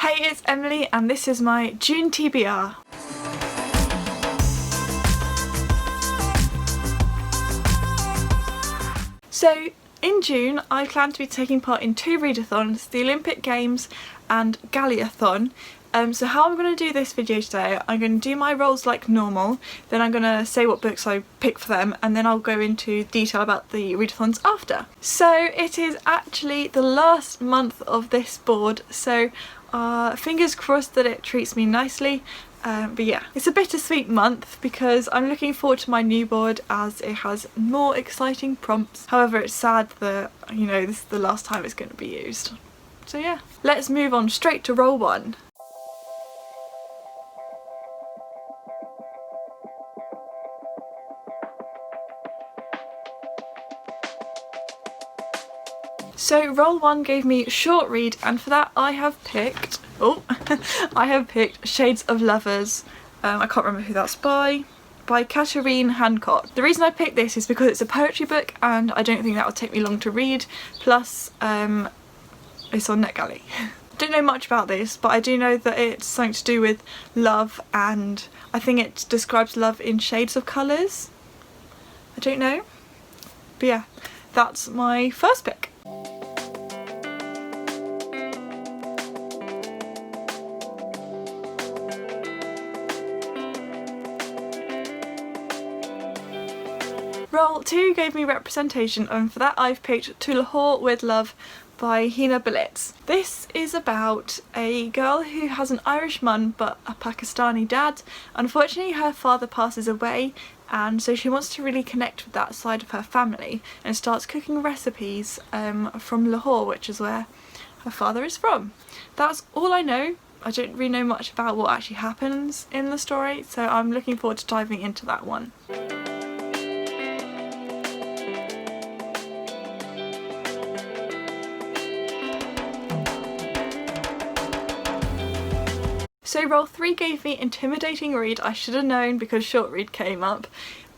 Hey, it's Emily and this is my June TBR. So in June I plan to be taking part in 2 readathons, the Olympic Games and Galleyathon. So how I'm going to do this video today, I'm going to do my roles like normal, then I'm going to say what books I pick for them, and then I'll go into detail about the readathons after. So it is actually the last month of this board, so fingers crossed that it treats me nicely. But yeah, it's a bittersweet month because I'm looking forward to my new board as it has more exciting prompts. However, it's sad that, you know, this is the last time it's going to be used. So yeah, let's move on straight to roll 1. So roll 1 gave me short read, and for that I have picked, Shades of Lovers. I can't remember who that's by Kathleen Hancock. The reason I picked this is because it's a poetry book and I don't think that would take me long to read, plus it's on NetGalley. I don't know much about this, but I do know that it's something to do with love, and I think it describes love in shades of colours. I don't know, but yeah, that's my first pick. Roll 2 gave me representation, and for that I've picked To Lahore with Love by Hina Balitz. This is about a girl who has an Irish mum but a Pakistani dad. Unfortunately her father passes away, and so she wants to really connect with that side of her family and starts cooking recipes from Lahore, which is where her father is from. That's all I know. I don't really know much about what actually happens in the story, so I'm looking forward to diving into that one. So roll 3 gave me intimidating read. I should have known because short read came up.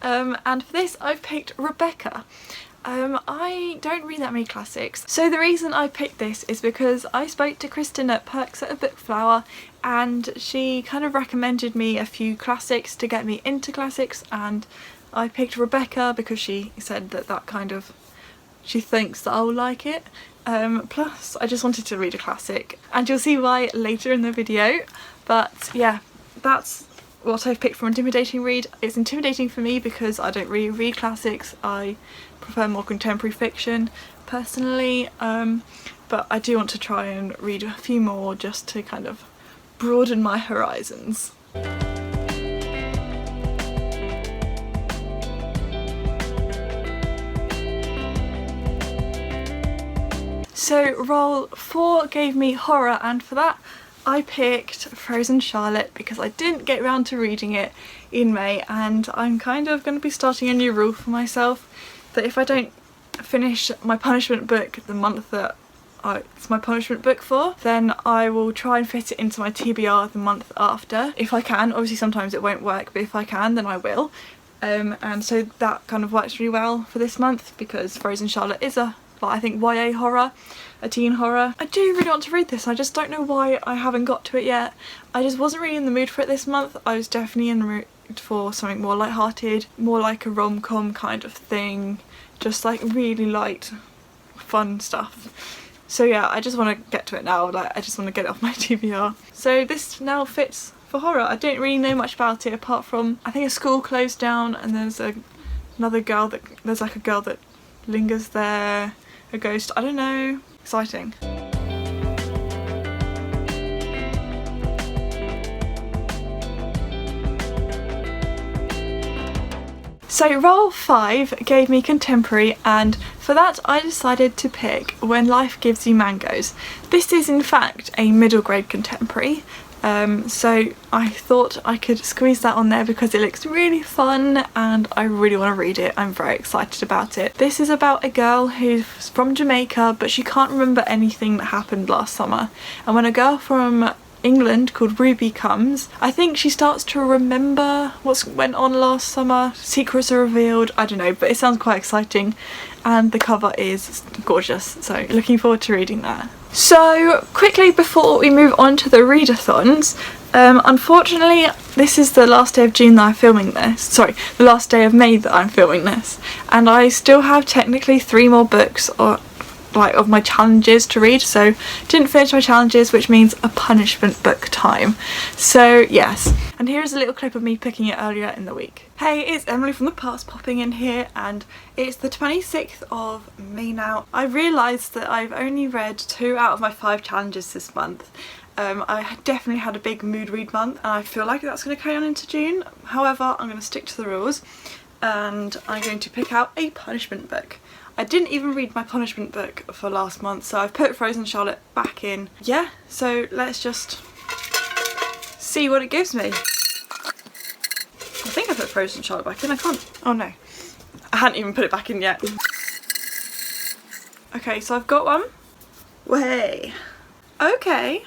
And for this I've picked Rebecca. I don't read that many classics. So the reason I picked this is because I spoke to Kristen at Perks at a Book Flower, and she kind of recommended me a few classics to get me into classics, and I picked Rebecca because she said that she thinks that I'll like it. Plus I just wanted to read a classic, and you'll see why later in the video. But yeah, that's what I've picked for intimidating read. It's intimidating for me because I don't really read classics. I prefer more contemporary fiction personally, but I do want to try and read a few more just to kind of broaden my horizons. So roll 4 gave me horror, and for that I picked Frozen Charlotte because I didn't get around to reading it in May, and I'm kind of going to be starting a new rule for myself that if I don't finish my punishment book the month that it's my punishment book for, then I will try and fit it into my TBR the month after if I can. Obviously sometimes it won't work, but if I can then I will. And so that kind of works really well for this month because Frozen Charlotte is I think YA horror, a teen horror. I do really want to read this, I just don't know why I haven't got to it yet. I just wasn't really in the mood for it this month. I was definitely in the mood for something more light-hearted, more like a rom-com kind of thing, just like really light, fun stuff. So yeah, I just want to get to it now, like I just want to get it off my TBR. So this now fits for horror. I don't really know much about it apart from I think a school closed down and there's another girl there's like a girl that lingers there, a ghost, I don't know. Exciting. So roll 5 gave me contemporary, and for that I decided to pick When Life Gives You Mangoes. This is in fact a middle grade contemporary. So I thought I could squeeze that on there because it looks really fun and I really want to read it. I'm very excited about it. This is about a girl who's from Jamaica but she can't remember anything that happened last summer, and when a girl from England called Ruby Comes. I think she starts to remember what went on last summer, secrets are revealed, I don't know, but it sounds quite exciting and the cover is gorgeous, so looking forward to reading that. So quickly before we move on to the readathons, unfortunately this is the last day of June that I'm filming this, sorry, the last day of May that I'm filming this, and I still have technically 3 more books of my challenges to read, so didn't finish my challenges, which means a punishment book time. So yes, and here's a little clip of me picking it earlier in the week. Hey, it's Emily from the past popping in here, and it's the 26th of May now. I realised that I've only read 2 out of my 5 challenges this month. I definitely had a big mood read month and I feel like that's going to carry on into June. However, I'm going to stick to the rules and I'm going to pick out a punishment book. I didn't even read my punishment book for last month, so I've put Frozen Charlotte back in. Yeah, so let's just see what it gives me. I think I put Frozen Charlotte back in, I can't. Oh no, I hadn't even put it back in yet. Okay, so I've got one. Way. Okay.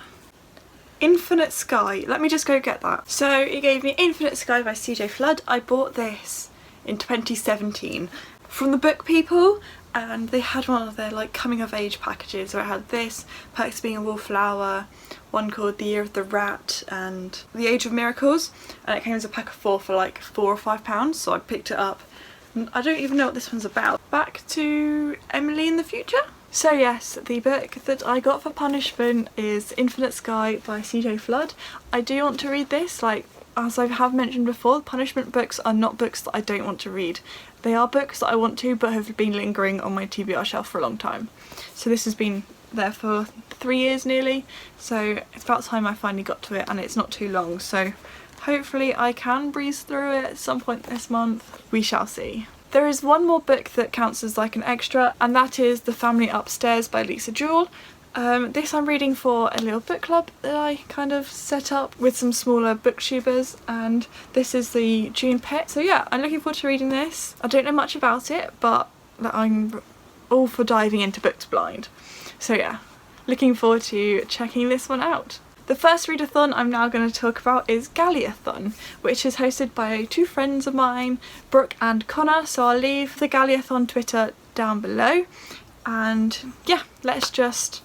Infinite Sky. Let me just go get that. So it gave me Infinite Sky by CJ Flood. I bought this in 2017 from the Book People, and they had one of their like coming of age packages where it had this, Perks of Being a Wallflower, one called The Year of the Rat and The Age of Miracles, and it came as a pack of 4 for like £4 or £5, so I picked it up. And I don't even know what this one's about. Back to Emily in the future. So yes, the book that I got for punishment is Infinite Sky by CJ Flood. I do want to read this, like as I have mentioned before, punishment books are not books that I don't want to read. They are books that I want to but have been lingering on my TBR shelf for a long time. So this has been there for 3 years nearly, so it's about time I finally got to it, and it's not too long, so hopefully I can breeze through it at some point this month. We shall see. There is one more book that counts as like an extra, and that is The Family Upstairs by Lisa Jewell. This I'm reading for a little book club that I kind of set up with some smaller booktubers, and this is the June pick. So yeah, I'm looking forward to reading this. I don't know much about it, but I'm all for diving into books blind. So yeah, looking forward to checking this one out. The first readathon I'm now going to talk about is Galleyathon, which is hosted by 2 friends of mine, Brooke and Connor, so I'll leave the Galleyathon Twitter down below, and yeah, let's just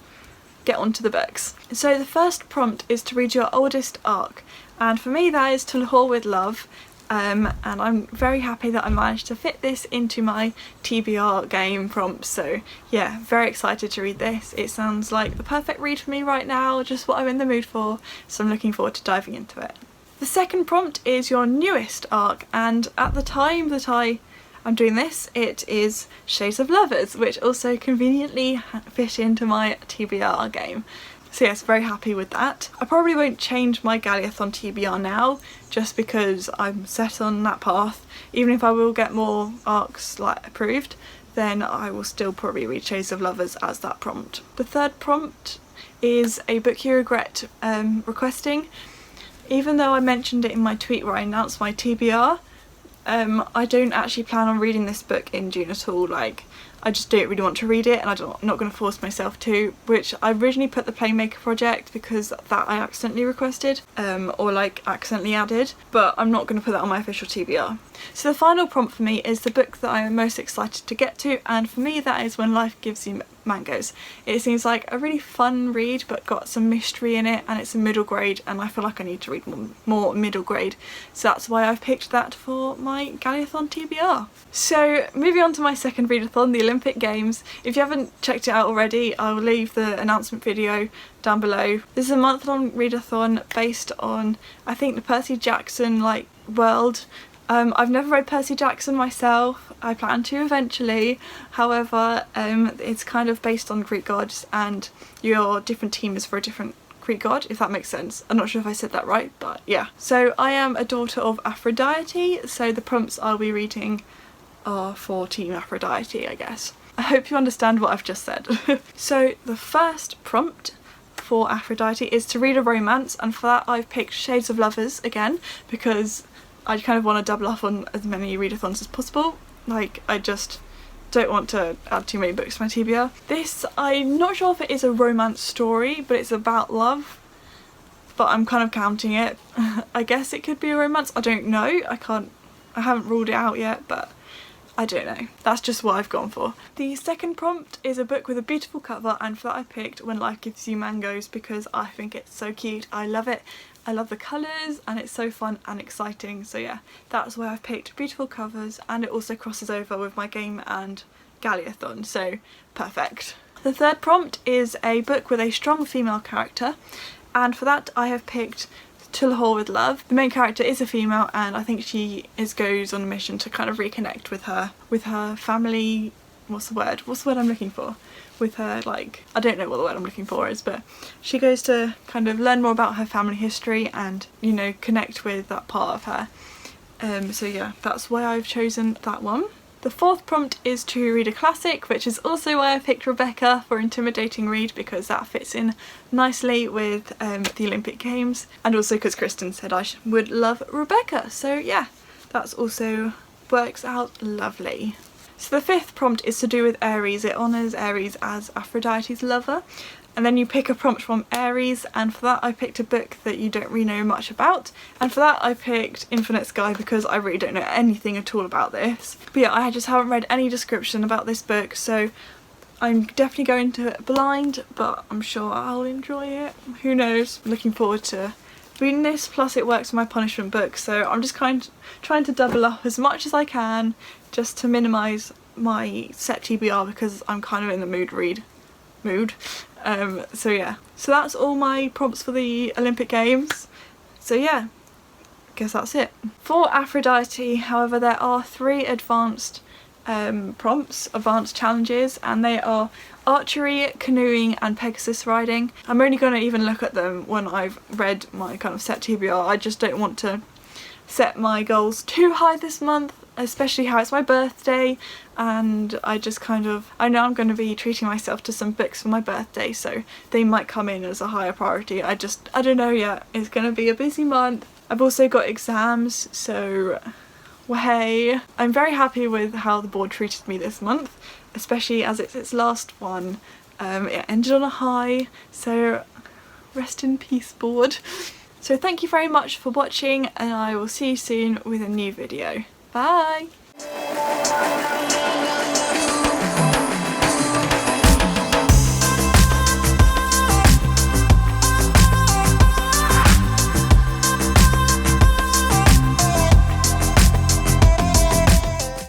get on to the books. So the first prompt is to read your oldest arc, and for me that is To Lahore with Love, and I'm very happy that I managed to fit this into my TBR game prompt, so yeah, very excited to read this. It sounds like the perfect read for me right now, just what I'm in the mood for, so I'm looking forward to diving into it. The second prompt is your newest arc, and at the time that I'm doing this, it is Shades of Lovers, which also conveniently fit into my TBR game. So yes, very happy with that. I probably won't change my Galleyathon TBR now, just because I'm set on that path. Even if I will get more arcs like approved, then I will still probably read Shades of Lovers as that prompt. The third prompt is a book you regret requesting. Even though I mentioned it in my tweet where I announced my TBR, I don't actually plan on reading this book in June at all. Like, I just don't really want to read it, and I'm not going to force myself to, which I originally put the Playmaker project because that I accidentally requested, or like accidentally added, but I'm not going to put that on my official TBR. So the final prompt for me is the book that I'm most excited to get to, and for me that is When Life Gives You Mangoes. It seems like a really fun read but got some mystery in it, and it's a middle grade, and I feel like I need to read more middle grade, so that's why I've picked that for my Galleyathon TBR. So moving on to my second readathon, the Olympic Games. If you haven't checked it out already, I will leave the announcement video down below. This is a month-long readathon based on, I think, the Percy Jackson like world. I've never read Percy Jackson myself. I plan to eventually. However, it's kind of based on Greek gods, and your different team is for a different Greek god, if that makes sense. I'm not sure if I said that right, but yeah. So I am a daughter of Aphrodite, so the prompts I'll be reading are for Team Aphrodite, I guess. I hope you understand what I've just said. So the first prompt for Aphrodite is to read a romance, and for that I've picked Shades of Lovers again, because I kind of want to double up on as many readathons as possible. Like, I just don't want to add too many books to my TBR. This, I'm not sure if it is a romance story, but it's about love. but I'm kind of counting it. I guess it could be a romance, I don't know, I haven't ruled it out yet, but I don't know. That's just what I've gone for. The second prompt is a book with a beautiful cover, and for that I picked When Life Gives You Mangoes because I think it's so cute. I love it. I love the colours and it's so fun and exciting. So yeah, that's why I've picked beautiful covers, and it also crosses over with my game and Galleyathon, so perfect. The third prompt is a book with a strong female character, and for that I have picked To Lahore with Love. The main character is a female, and I think she goes on a mission to kind of reconnect with her family. What's the word I'm looking for? With her, like, I don't know what the word I'm looking for is, but she goes to kind of learn more about her family history and, you know, connect with that part of her. So yeah, that's why I've chosen that one. The fourth prompt is to read a classic, which is also why I picked Rebecca for Intimidating Read, because that fits in nicely with the Olympic Games, and also because Kristen said I would love Rebecca. So yeah, that's also works out lovely. So the fifth prompt is to do with Aries. It honours Aries as Aphrodite's lover. And then you pick a prompt from Aries, and for that I picked a book that you don't really know much about. And for that I picked Infinite Sky because I really don't know anything at all about this. But yeah, I just haven't read any description about this book, so I'm definitely going to it blind, but I'm sure I'll enjoy it. Who knows? I'm looking forward to reading this, plus it works with my punishment book, so I'm just trying to double up as much as I can just to minimise my set TBR because I'm kind of in the mood. So yeah, so that's all my prompts for the Olympic Games. So yeah, I guess that's it. For Aphrodite, however, there are 3 advanced prompts, advanced challenges, and they are archery, canoeing and Pegasus riding. I'm only going to even look at them when I've read my kind of set TBR. I just don't want to set my goals too high this month, especially how it's my birthday, and I know I'm going to be treating myself to some books for my birthday, so they might come in as a higher priority. I don't know yet. It's going to be a busy month. I've also got exams, so well, hey, I'm very happy with how the board treated me this month, especially as it's its last one. It ended on a high, so rest in peace, board. So thank you very much for watching, and I will see you soon with a new video. Bye!